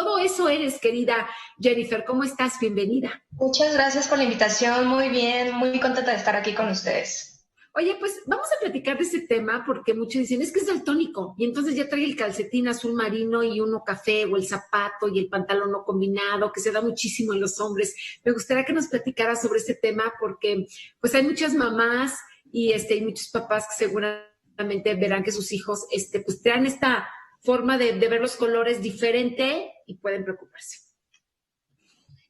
todo eso eres, querida Jennifer. ¿Cómo estás? Bienvenida. Muchas gracias por la invitación. Muy bien, muy contenta de estar aquí con ustedes. Oye, pues vamos a platicar de ese tema porque muchos dicen, es que es daltónico, y entonces ya trae el calcetín azul marino y uno café, o el zapato y el pantalón no combinado, que se da muchísimo en los hombres. Me gustaría que nos platicaras sobre este tema porque pues hay muchas mamás y muchos papás que seguramente verán que sus hijos pues traen esta forma de ver los colores diferente y pueden preocuparse.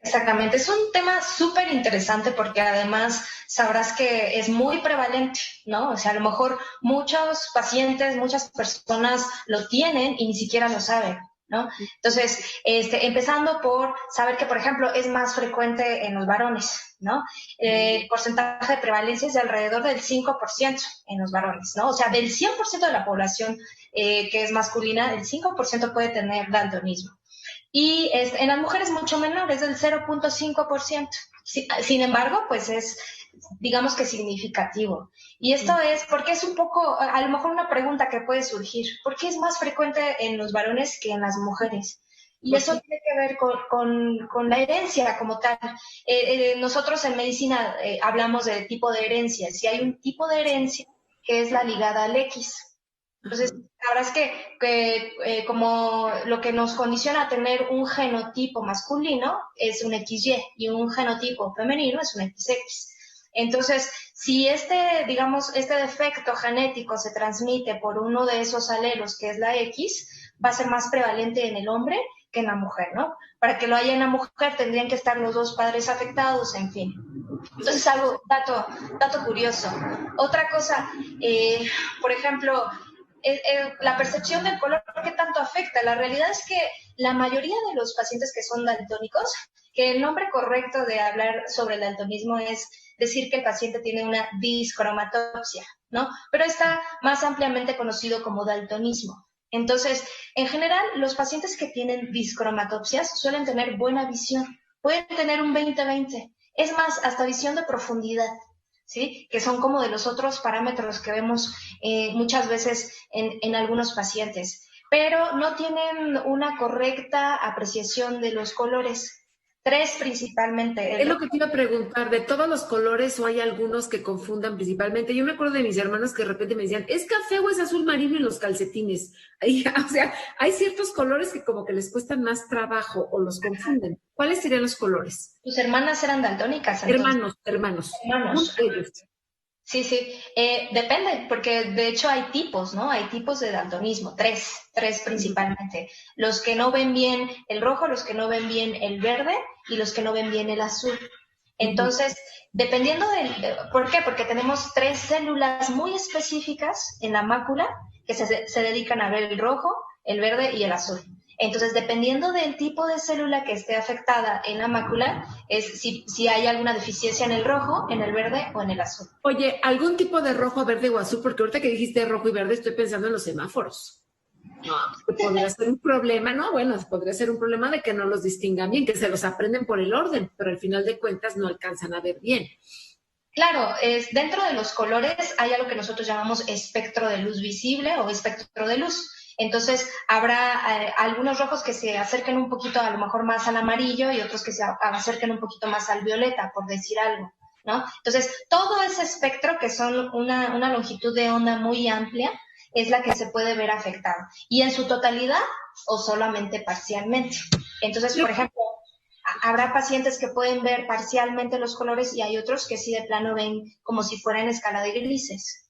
Exactamente, es un tema súper interesante porque además sabrás que es muy prevalente, ¿no? O sea, a lo mejor muchos pacientes, muchas personas lo tienen y ni siquiera lo saben, ¿no? Entonces, empezando por saber que, por ejemplo, es más frecuente en los varones, ¿no? El porcentaje de prevalencia es de alrededor del 5% en los varones, ¿no? O sea, del 100% de la población que es masculina, el 5% puede tener daltonismo. Y en las mujeres mucho menor, es del 0.5%. Sin embargo, pues es, digamos que significativo. Y esto es porque es un poco, a lo mejor una pregunta que puede surgir, ¿por qué es más frecuente en los varones que en las mujeres? Y eso tiene que ver con la herencia como tal. Nosotros en medicina hablamos de tipo de herencia. Si hay un tipo de herencia que es la ligada al X. Entonces, la verdad es que como lo que nos condiciona a tener un genotipo masculino es un XY y un genotipo femenino es un XX. Entonces, si digamos, este defecto genético se transmite por uno de esos alelos, que es la X, va a ser más prevalente en el hombre que en la mujer, ¿no? Para que lo haya en la mujer tendrían que estar los dos padres afectados, en fin. Entonces, dato curioso. Otra cosa, por ejemplo, la percepción del color, ¿qué tanto afecta? La realidad es que la mayoría de los pacientes que son daltónicos, que el nombre correcto de hablar sobre el daltonismo es decir que el paciente tiene una discromatopsia, ¿no? Pero está más ampliamente conocido como daltonismo. Entonces, en general, los pacientes que tienen discromatopsias suelen tener buena visión, pueden tener un 20/20, es más, hasta visión de profundidad. ¿Sí? Que son como de los otros parámetros que vemos muchas veces en algunos pacientes, pero no tienen una correcta apreciación de los colores. 3 principalmente. Es lo que te iba a preguntar, ¿de todos los colores o hay algunos que confundan principalmente? Yo me acuerdo de mis hermanos que de repente me decían, ¿es café o es azul marino en los calcetines? O sea, hay ciertos colores que como que les cuestan más trabajo o los confunden. ¿Cuáles serían los colores? ¿Tus hermanas eran daltónicas entonces? Hermanos. Ellos. Sí, depende, porque de hecho hay tipos, ¿no? Hay tipos de daltonismo, tres principalmente. Los que no ven bien el rojo, los que no ven bien el verde y los que no ven bien el azul. Entonces, dependiendo ¿por qué? Porque tenemos 3 células muy específicas en la mácula que se dedican a ver el rojo, el verde y el azul. Entonces, dependiendo del tipo de célula que esté afectada en la mácula, es si hay alguna deficiencia en el rojo, en el verde o en el azul. Oye, ¿algún tipo de rojo, verde o azul? Porque ahorita que dijiste rojo y verde estoy pensando en los semáforos. No, podría ser un problema, ¿no? Bueno, podría ser un problema de que no los distingan bien, que se los aprenden por el orden, pero al final de cuentas no alcanzan a ver bien. Claro, dentro de los colores hay algo que nosotros llamamos espectro de luz visible o espectro de luz. Entonces, habrá algunos rojos que se acerquen un poquito a lo mejor más al amarillo y otros que se acerquen un poquito más al violeta, por decir algo, ¿no? Entonces, todo ese espectro, que son una longitud de onda muy amplia, es la que se puede ver afectada. Y en su totalidad o solamente parcialmente. Entonces, por ejemplo, habrá pacientes que pueden ver parcialmente los colores y hay otros que sí de plano ven como si fuera en escala de grises.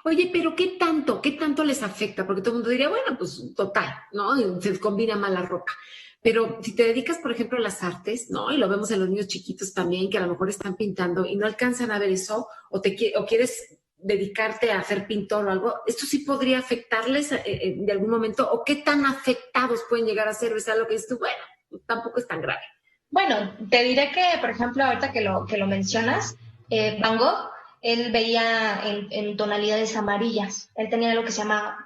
Oye, pero ¿qué tanto les afecta? Porque todo el mundo diría, bueno, pues total, ¿no? Se combina mal la ropa. Pero si te dedicas, por ejemplo, a las artes, ¿no? Y lo vemos en los niños chiquitos también, que a lo mejor están pintando y no alcanzan a ver eso, o quieres dedicarte a ser pintor o algo, ¿esto sí podría afectarles de algún momento? ¿O qué tan afectados pueden llegar a ser? ¿Ves algo que dices tú? Bueno, tampoco es tan grave. Bueno, te diré que, por ejemplo, ahorita que lo mencionas, Van Gogh, él veía en tonalidades amarillas. Él tenía algo que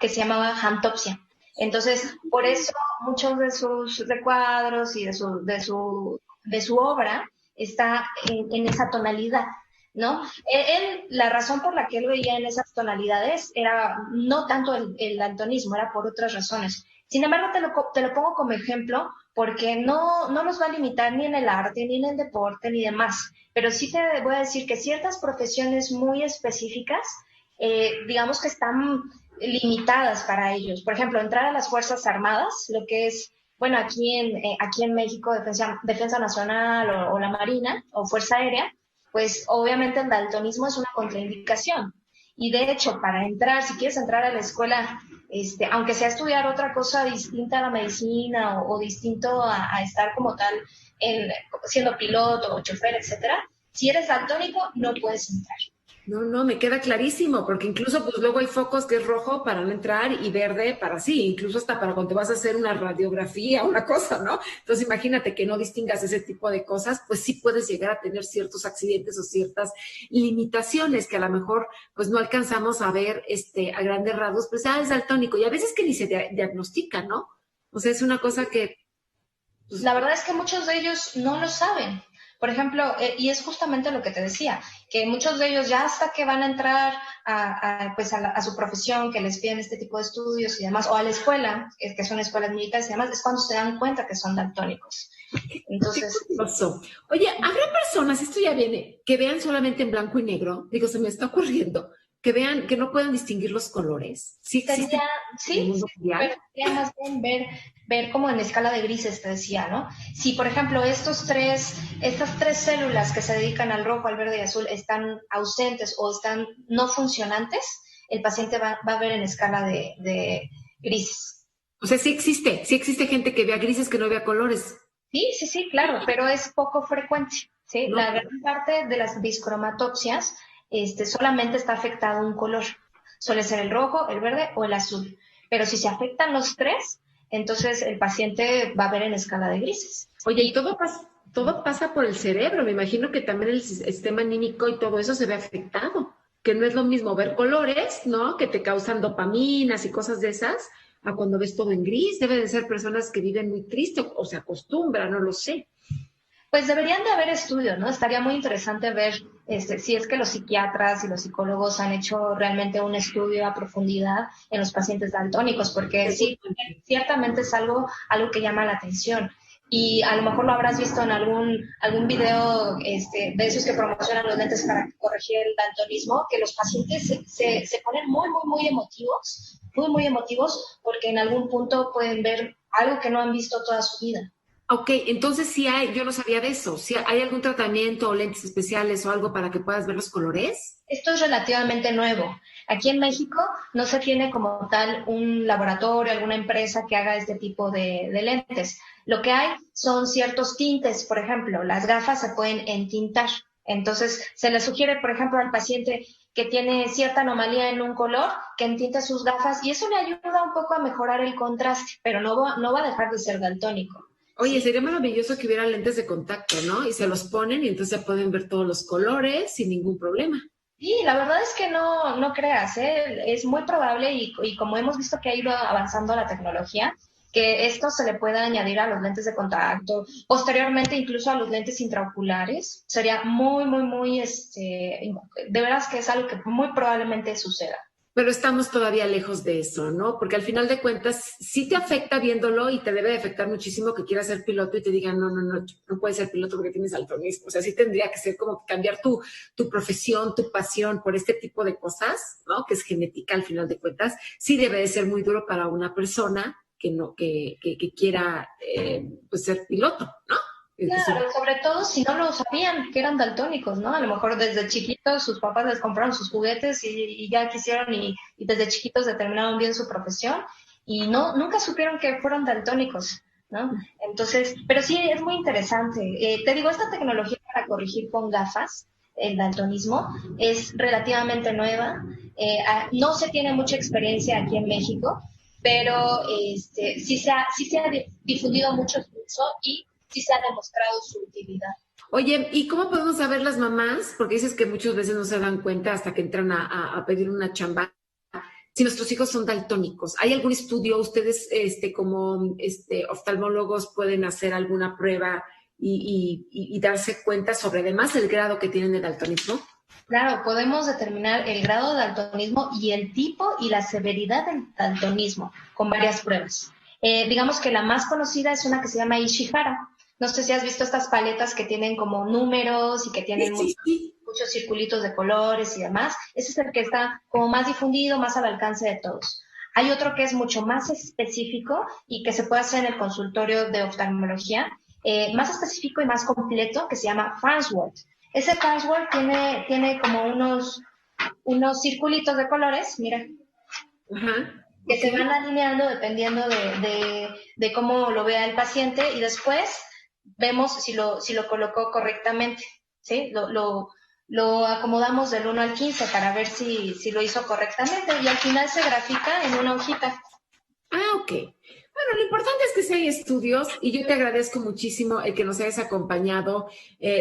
se llamaba xantopsia. Entonces, por eso muchos de sus recuadros y de su obra está en esa tonalidad, ¿no? La razón por la que él veía en esas tonalidades era no tanto el daltonismo, era por otras razones. Sin embargo, te lo pongo como ejemplo porque no nos va a limitar ni en el arte, ni en el deporte, ni demás. Pero sí te voy a decir que ciertas profesiones muy específicas, digamos que están limitadas para ellos. Por ejemplo, entrar a las Fuerzas Armadas, lo que es, bueno, aquí en México, Defensa Nacional o la Marina o Fuerza Aérea, pues obviamente el daltonismo es una contraindicación. Y de hecho, para entrar, si quieres entrar a la escuela, aunque sea estudiar otra cosa distinta a la medicina o distinto a estar como tal siendo piloto o chofer, etcétera, si eres daltónico no puedes entrar. No, me queda clarísimo, porque incluso pues luego hay focos que es rojo para no entrar y verde para sí, incluso hasta para cuando te vas a hacer una radiografía, una cosa, ¿no? Entonces imagínate que no distingas ese tipo de cosas, pues sí puedes llegar a tener ciertos accidentes o ciertas limitaciones que a lo mejor pues no alcanzamos a ver a grandes rasgos, pues es daltónico y a veces que ni se diagnostica, ¿no? O sea, es una cosa que... Pues, la verdad es que muchos de ellos no lo saben. Por ejemplo, y es justamente lo que te decía, que muchos de ellos ya hasta que van a entrar a su profesión, que les piden este tipo de estudios y demás, o a la escuela, que son escuelas militares y demás, es cuando se dan cuenta que son daltónicos. Entonces, oye, ¿habrá personas, esto ya viene, que vean solamente en blanco y negro? Digo, se me está ocurriendo, que vean, que no puedan distinguir los colores. Sí existe en el mundo mundial. Pero sería más bien ver como en escala de grises, te decía, ¿no? Si, por ejemplo, estas tres células que se dedican al rojo, al verde y azul están ausentes o están no funcionantes, el paciente va a ver en escala de grises. O sea, sí existe gente que vea grises, que no vea colores. Sí, claro, pero es poco frecuente, ¿sí? No. La gran parte de las discromatopsias solamente está afectado un color. Suele ser el rojo, el verde o el azul. Pero si se afectan los tres, entonces el paciente va a ver en escala de grises. Oye, y todo pasa por el cerebro. Me imagino que también el sistema anímico y todo eso se ve afectado. Que no es lo mismo ver colores, ¿no? Que te causan dopaminas y cosas de esas, a cuando ves todo en gris. Deben de ser personas que viven muy tristes o se acostumbran, no lo sé. Pues deberían de haber estudios, ¿no? Estaría muy interesante ver si es que los psiquiatras y los psicólogos han hecho realmente un estudio a profundidad en los pacientes daltónicos, porque sí, ciertamente es algo que llama la atención. Y a lo mejor lo habrás visto en algún video de esos que promocionan los lentes para corregir el daltonismo, que los pacientes se ponen muy, muy, muy emotivos, porque en algún punto pueden ver algo que no han visto toda su vida. Ok, entonces sí hay, yo no sabía de eso. ¿Sí hay algún tratamiento o lentes especiales o algo para que puedas ver los colores? Esto es relativamente nuevo. Aquí en México no se tiene como tal un laboratorio, alguna empresa que haga este tipo de lentes. Lo que hay son ciertos tintes, por ejemplo, las gafas se pueden entintar. Entonces, se le sugiere, por ejemplo, al paciente que tiene cierta anomalía en un color, que entinte sus gafas y eso le ayuda un poco a mejorar el contraste, pero no va a dejar de ser daltónico. Oye, Sí. sería maravilloso que hubiera lentes de contacto, ¿no? Y se los ponen y entonces ya pueden ver todos los colores sin ningún problema. Sí, la verdad es que no creas, ¿eh? Es muy probable y como hemos visto que ha ido avanzando la tecnología, que esto se le pueda añadir a los lentes de contacto, posteriormente incluso a los lentes intraoculares. Sería muy, muy, muy, de veras que es algo que muy probablemente suceda. Pero estamos todavía lejos de eso, ¿no? Porque al final de cuentas sí te afecta viéndolo y te debe de afectar muchísimo que quieras ser piloto y te digan, no puedes ser piloto porque tienes daltonismo. O sea, sí tendría que ser como cambiar tu profesión, tu pasión por este tipo de cosas, ¿no? Que es genética al final de cuentas. Sí debe de ser muy duro para una persona que quiera pues ser piloto, ¿no? Claro, sobre todo si no lo sabían que eran daltónicos, ¿no? A lo mejor desde chiquitos sus papás les compraron sus juguetes y ya quisieron y desde chiquitos determinaron bien su profesión y nunca supieron que fueron daltónicos, ¿no? Entonces, pero sí, es muy interesante. Te digo, esta tecnología para corregir con gafas el daltonismo es relativamente nueva. No se tiene mucha experiencia aquí en México, pero sí se ha difundido mucho su uso y sí se ha demostrado su utilidad. Oye, ¿y cómo podemos saber las mamás? Porque dices que muchas veces no se dan cuenta hasta que entran a pedir una chamba. Si nuestros hijos son daltónicos, ¿hay algún estudio? ¿Ustedes como oftalmólogos pueden hacer alguna prueba y darse cuenta sobre además el grado que tienen de daltonismo? Claro, podemos determinar el grado de daltonismo y el tipo y la severidad del daltonismo con varias pruebas. Digamos que la más conocida es una que se llama Ishihara. No sé si has visto estas paletas que tienen como números y que tienen muchos circulitos de colores y demás. Ese es el que está como más difundido, más al alcance de todos. Hay otro que es mucho más específico y que se puede hacer en el consultorio de oftalmología, más específico y más completo, que se llama Farnsworth. Ese Farnsworth tiene como unos circulitos de colores, mira, que se van alineando dependiendo de cómo lo vea el paciente, y después vemos si lo colocó correctamente, ¿sí? Lo acomodamos del 1 al 15 para ver si lo hizo correctamente, y al final se grafica en una hojita. Ah, ok. Bueno, lo importante es que sí hay estudios, y yo te agradezco muchísimo el que nos hayas acompañado,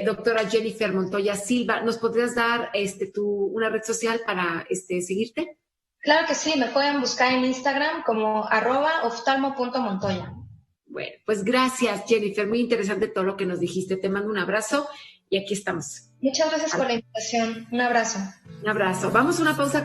doctora Jennifer Montoya Silva. ¿Nos podrías dar una red social para seguirte? Claro que sí, me pueden buscar en Instagram como @oftalmo.montoya. Bueno, pues gracias, Jennifer. Muy interesante todo lo que nos dijiste. Te mando un abrazo y aquí estamos. Muchas gracias por la invitación. Un abrazo. Un abrazo. Vamos a una pausa.